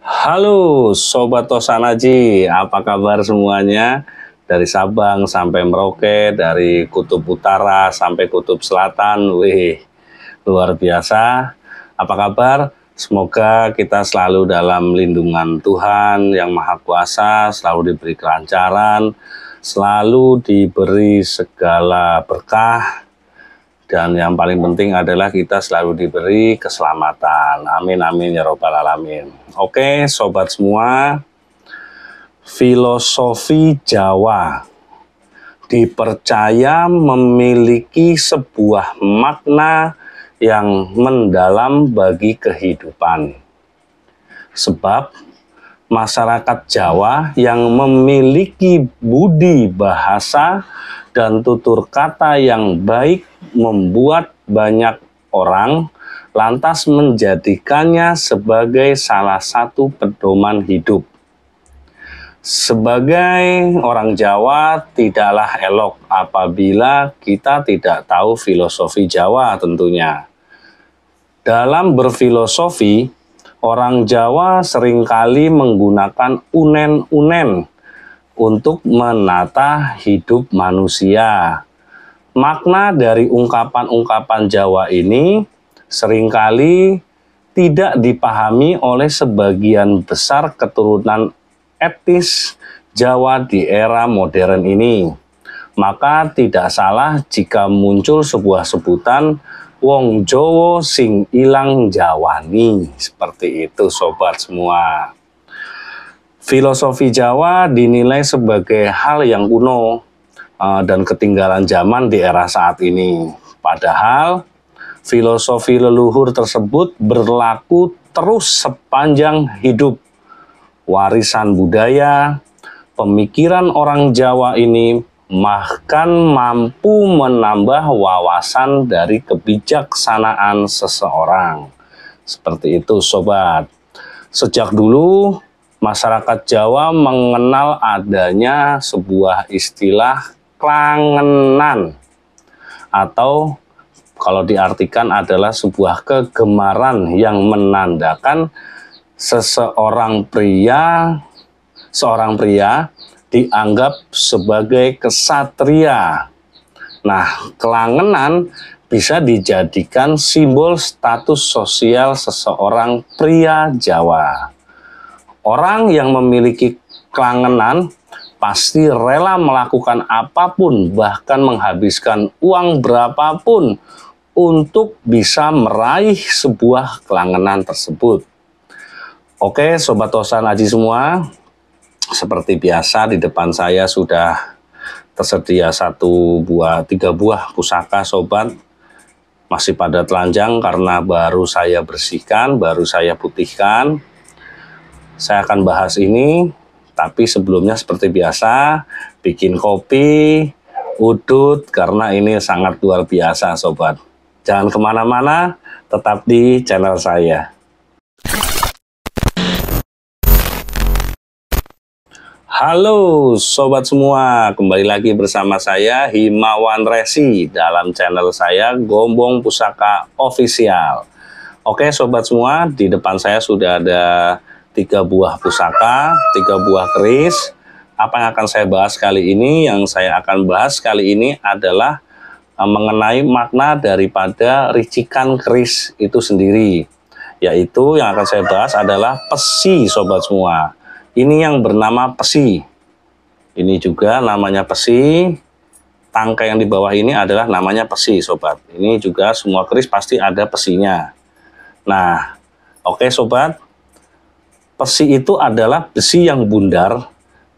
Halo Sobat Tosanaji, apa kabar semuanya? Dari Sabang sampai Merauke, dari Kutub Utara sampai Kutub Selatan, wih, luar biasa. Apa kabar? Semoga kita selalu dalam lindungan Tuhan yang Maha Kuasa, selalu diberi kelancaran, selalu diberi segala berkah, dan yang paling penting adalah kita selalu diberi keselamatan. Amin, amin, ya robbal alamin. Oke, sobat semua, filosofi Jawa dipercaya memiliki sebuah makna yang mendalam bagi kehidupan. Sebab masyarakat Jawa yang memiliki budi bahasa dan tutur kata yang baik membuat banyak orang lantas menjadikannya sebagai salah satu pedoman hidup. Sebagai orang Jawa, tidaklah elok apabila kita tidak tahu filosofi Jawa tentunya. Dalam berfilosofi, orang Jawa seringkali menggunakan unen-unen untuk menata hidup manusia. Makna dari ungkapan-ungkapan Jawa ini seringkali tidak dipahami oleh sebagian besar keturunan etnis Jawa di era modern ini. Maka tidak salah jika muncul sebuah sebutan wong Jowo sing ilang Jawani. Seperti itu sobat semua. Filosofi Jawa dinilai sebagai hal yang kuno dan ketinggalan zaman di era saat ini. Padahal filosofi leluhur tersebut berlaku terus sepanjang hidup. Warisan budaya, pemikiran orang Jawa ini bahkan mampu menambah wawasan dari kebijaksanaan seseorang. Seperti itu sobat. Sejak dulu masyarakat Jawa mengenal adanya sebuah istilah klangenan, atau kalau diartikan adalah sebuah kegemaran yang menandakan seorang pria dianggap sebagai kesatria. Nah, kelangenan bisa dijadikan simbol status sosial seseorang pria Jawa. Orang yang memiliki kelangenan pasti rela melakukan apapun, bahkan menghabiskan uang berapapun untuk bisa meraih sebuah kelangenan tersebut. Oke, Sobat Tosanaji semua, seperti biasa di depan saya sudah tersedia tiga buah pusaka sobat. Masih pada telanjang karena baru saya bersihkan, baru saya putihkan. Saya akan bahas ini, tapi sebelumnya seperti biasa, bikin kopi, udut, karena ini sangat luar biasa sobat. Jangan kemana-mana, tetap di channel saya. Halo sobat semua, kembali lagi bersama saya Himawan Resi dalam channel saya Gombong Pusaka Official. Oke sobat semua, di depan saya sudah ada 3 buah pusaka, 3 buah keris. Apa yang akan saya bahas kali ini? Yang saya akan bahas kali ini adalah mengenai makna daripada ricikan keris itu sendiri. Yaitu yang akan saya bahas adalah pesi sobat semua. Ini yang bernama pesi. Ini juga namanya pesi. Tangkai yang di bawah ini adalah namanya pesi, sobat. Ini juga semua keris pasti ada pesinya. Nah, oke sobat. Pesi itu adalah besi yang bundar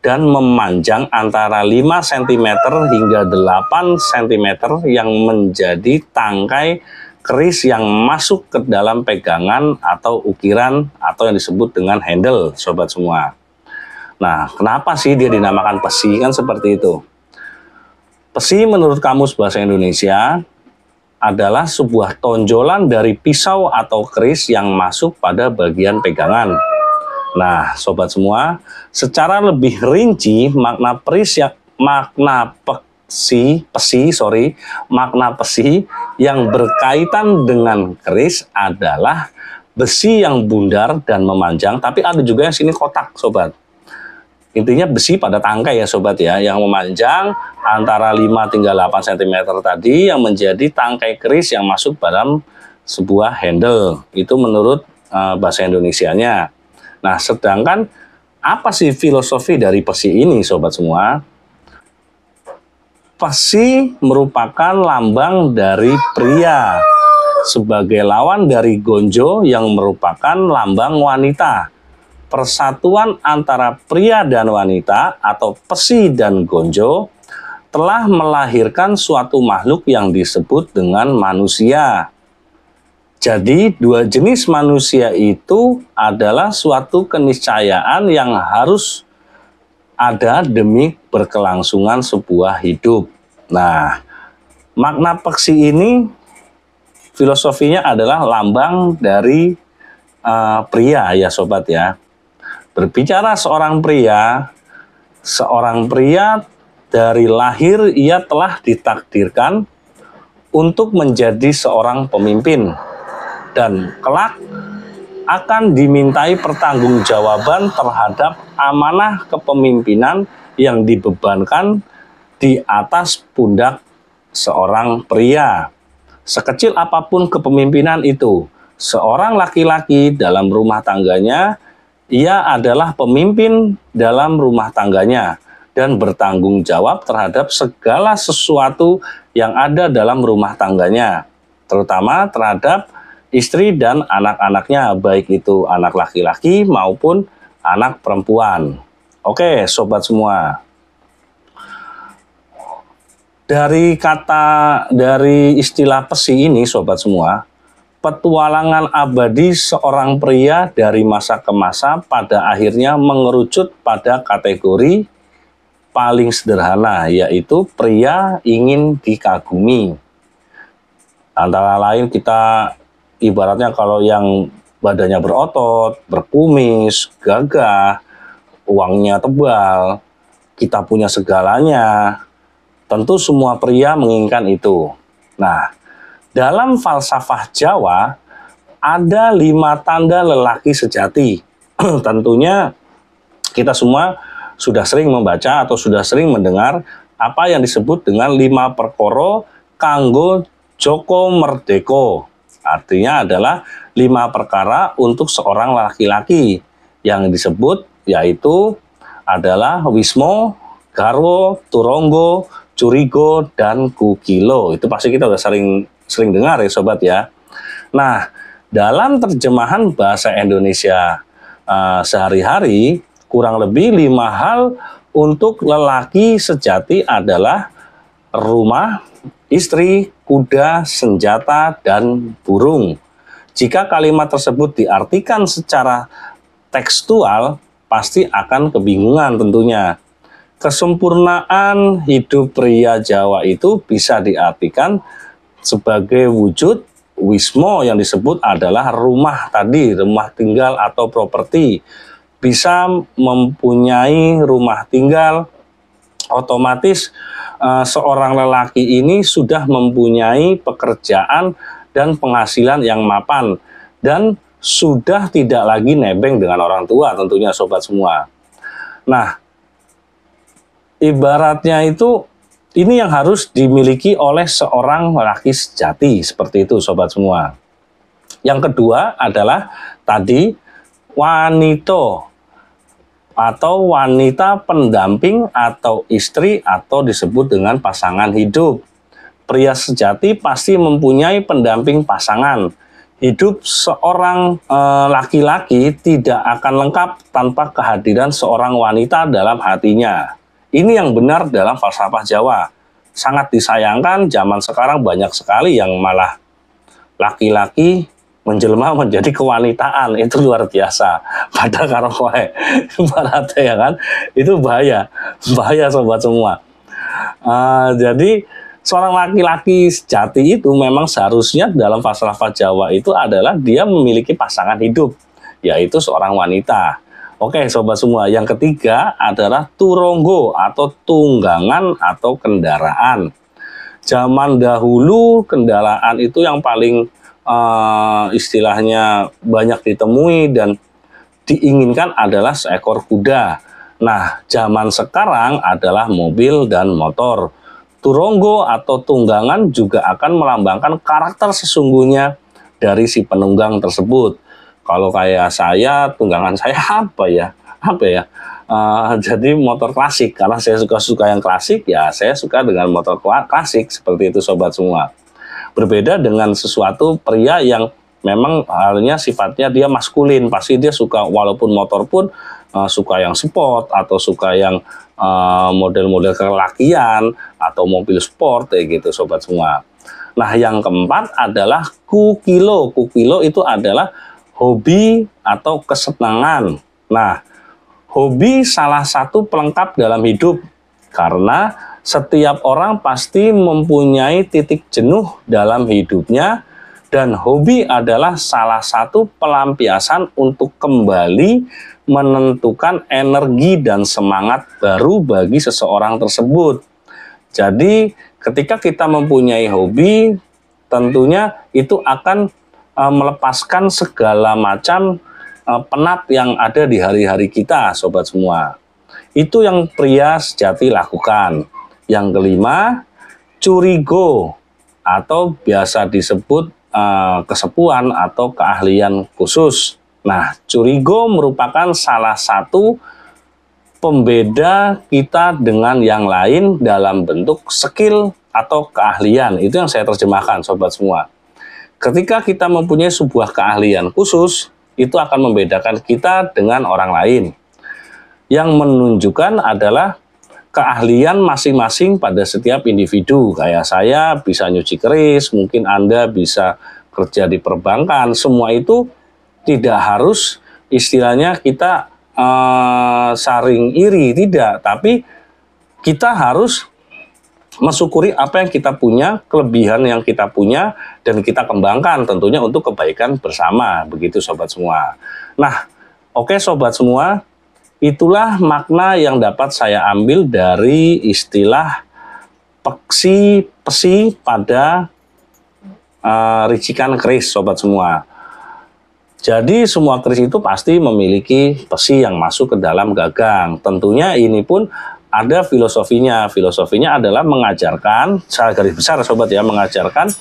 dan memanjang antara 5 cm hingga 8 cm yang menjadi tangkai keris yang masuk ke dalam pegangan atau ukiran atau yang disebut dengan handle, sobat semua. Nah, kenapa sih dia dinamakan pesi? Kan seperti itu. Pesi menurut Kamus Bahasa Indonesia adalah sebuah tonjolan dari pisau atau keris yang masuk pada bagian pegangan. Nah, sobat semua, secara lebih rinci makna pesi yang berkaitan dengan keris adalah besi yang bundar dan memanjang, tapi ada juga yang sini kotak, sobat. Intinya besi pada tangkai ya sobat ya, yang memanjang antara 5 hingga 8 cm tadi yang menjadi tangkai keris yang masuk dalam sebuah handle. Itu menurut bahasa Indonesianya. Nah, sedangkan apa sih filosofi dari pesi ini sobat semua? Pesi merupakan lambang dari pria sebagai lawan dari gonjo yang merupakan lambang wanita. Persatuan antara pria dan wanita atau pesi dan gonjo telah melahirkan suatu makhluk yang disebut dengan manusia. Jadi dua jenis manusia itu adalah suatu keniscayaan yang harus ada demi berkelangsungan sebuah hidup. Nah, makna peksi ini filosofinya adalah lambang dari pria ya sobat ya. Berbicara seorang pria dari lahir ia telah ditakdirkan untuk menjadi seorang pemimpin dan kelak akan dimintai pertanggungjawaban terhadap amanah kepemimpinan yang dibebankan di atas pundak seorang pria. Sekecil apapun kepemimpinan itu, seorang laki-laki dalam rumah tangganya ia adalah pemimpin dalam rumah tangganya dan bertanggung jawab terhadap segala sesuatu yang ada dalam rumah tangganya, terutama terhadap istri dan anak-anaknya, baik itu anak laki-laki maupun anak perempuan. Oke, sobat semua. Dari istilah pesi ini, sobat semua, petualangan abadi seorang pria dari masa ke masa pada akhirnya mengerucut pada kategori paling sederhana, yaitu pria ingin dikagumi. Antara lain kita ibaratnya kalau yang badannya berotot, berkumis, gagah, uangnya tebal, kita punya segalanya, tentu semua pria menginginkan itu. Nah, dalam falsafah Jawa, ada 5 tanda lelaki sejati. Tentunya kita semua sudah sering membaca atau sudah sering mendengar apa yang disebut dengan 5 perkara kanggo Joko Merdeko. Artinya adalah 5 perkara untuk seorang laki-laki yang disebut yaitu adalah Wismo, Garwo, Turonggo, Curigo, dan Kukilo. Itu pasti kita udah sering dengar ya sobat ya. Nah, dalam terjemahan bahasa Indonesia sehari-hari, kurang lebih 5 hal untuk lelaki sejati adalah rumah, istri, kuda, senjata, dan burung. Jika kalimat tersebut diartikan secara tekstual, pasti akan kebingungan tentunya. Kesempurnaan hidup pria Jawa itu bisa diartikan sebagai wujud wismo yang disebut adalah rumah tadi, rumah tinggal atau properti. Bisa mempunyai rumah tinggal, otomatis seorang lelaki ini sudah mempunyai pekerjaan dan penghasilan yang mapan dan sudah tidak lagi nebeng dengan orang tua tentunya sobat semua. Nah, ibaratnya itu ini yang harus dimiliki oleh seorang laki sejati, seperti itu sobat semua. Yang kedua adalah tadi wanita atau wanita pendamping atau istri atau disebut dengan pasangan hidup. Pria sejati pasti mempunyai pendamping pasangan. Hidup seorang laki-laki tidak akan lengkap tanpa kehadiran seorang wanita dalam hatinya. Ini yang benar dalam falsafah Jawa. Sangat disayangkan zaman sekarang banyak sekali yang malah laki-laki menjelma menjadi kewanitaan. Itu luar biasa. Padahal karo kowe ibaratnya ya kan, itu bahaya sobat semua. Jadi seorang laki-laki sejati itu memang seharusnya dalam falsafah Jawa itu adalah dia memiliki pasangan hidup, yaitu seorang wanita. Oke sobat semua, yang ketiga adalah turonggo atau tunggangan atau kendaraan. Zaman dahulu kendaraan itu yang paling istilahnya banyak ditemui dan diinginkan adalah seekor kuda. Nah, zaman sekarang adalah mobil dan motor. Turonggo atau tunggangan juga akan melambangkan karakter sesungguhnya dari si penunggang tersebut. Kalau kayak saya, tunggangan saya apa ya? Jadi motor klasik, karena saya suka yang klasik, ya saya suka dengan motor klasik, seperti itu sobat semua. Berbeda dengan sesuatu pria yang memang halnya sifatnya dia maskulin, pasti dia suka, walaupun motor pun suka yang sport atau suka yang model-model kelakian atau mobil sport kayak gitu sobat semua. Nah, yang keempat adalah kukilo. Kukilo itu adalah hobi atau kesenangan. Nah, hobi salah satu pelengkap dalam hidup, karena setiap orang pasti mempunyai titik jenuh dalam hidupnya, dan hobi adalah salah satu pelampiasan untuk kembali menentukan energi dan semangat baru bagi seseorang tersebut. Jadi ketika kita mempunyai hobi, tentunya itu akan melepaskan segala macam penat yang ada di hari-hari kita, sobat semua. Itu yang pria sejati lakukan. Yang kelima, curigo atau biasa disebut kesepuan atau keahlian khusus. Nah, curigo merupakan salah satu pembeda kita dengan yang lain dalam bentuk skill atau keahlian. Itu yang saya terjemahkan, sobat semua. Ketika kita mempunyai sebuah keahlian khusus, itu akan membedakan kita dengan orang lain. Yang menunjukkan adalah keahlian masing-masing pada setiap individu. Kayak saya bisa nyuci keris, mungkin Anda bisa kerja di perbankan. Semua itu tidak harus istilahnya kita saring iri, tidak. Tapi kita harus mensyukuri apa yang kita punya, kelebihan yang kita punya, dan kita kembangkan tentunya untuk kebaikan bersama. Begitu sobat semua. Nah, oke sobat semua, itulah makna yang dapat saya ambil dari istilah pesi pada ricikan keris sobat semua. Jadi semua keris itu pasti memiliki pesi yang masuk ke dalam gagang. Tentunya ini pun ada filosofinya. Filosofinya adalah mengajarkan, secara garis besar sobat ya, mengajarkan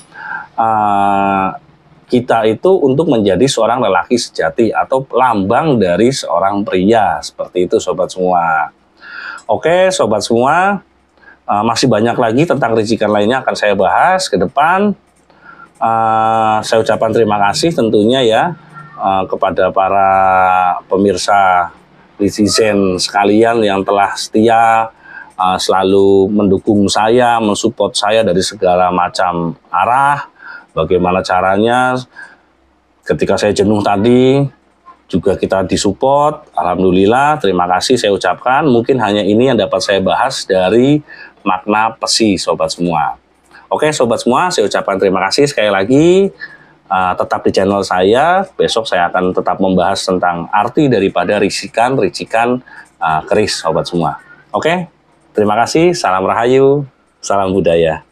kita itu untuk menjadi seorang lelaki sejati atau lambang dari seorang pria. Seperti itu sobat semua. Oke sobat semua, masih banyak lagi tentang ricikan lainnya akan saya bahas ke depan. Saya ucapkan terima kasih tentunya ya kepada para pemirsa netizen sekalian yang telah setia selalu mendukung saya, mensupport saya dari segala macam arah. Bagaimana caranya ketika saya jenuh tadi juga kita disupport. Alhamdulillah, terima kasih saya ucapkan. Mungkin hanya ini yang dapat saya bahas dari makna pesi sobat semua. Oke sobat semua, saya ucapkan terima kasih sekali lagi. Tetap di channel saya. Besok saya akan tetap membahas tentang arti daripada ricikan keris sobat semua. Oke, terima kasih. Salam rahayu, salam budaya.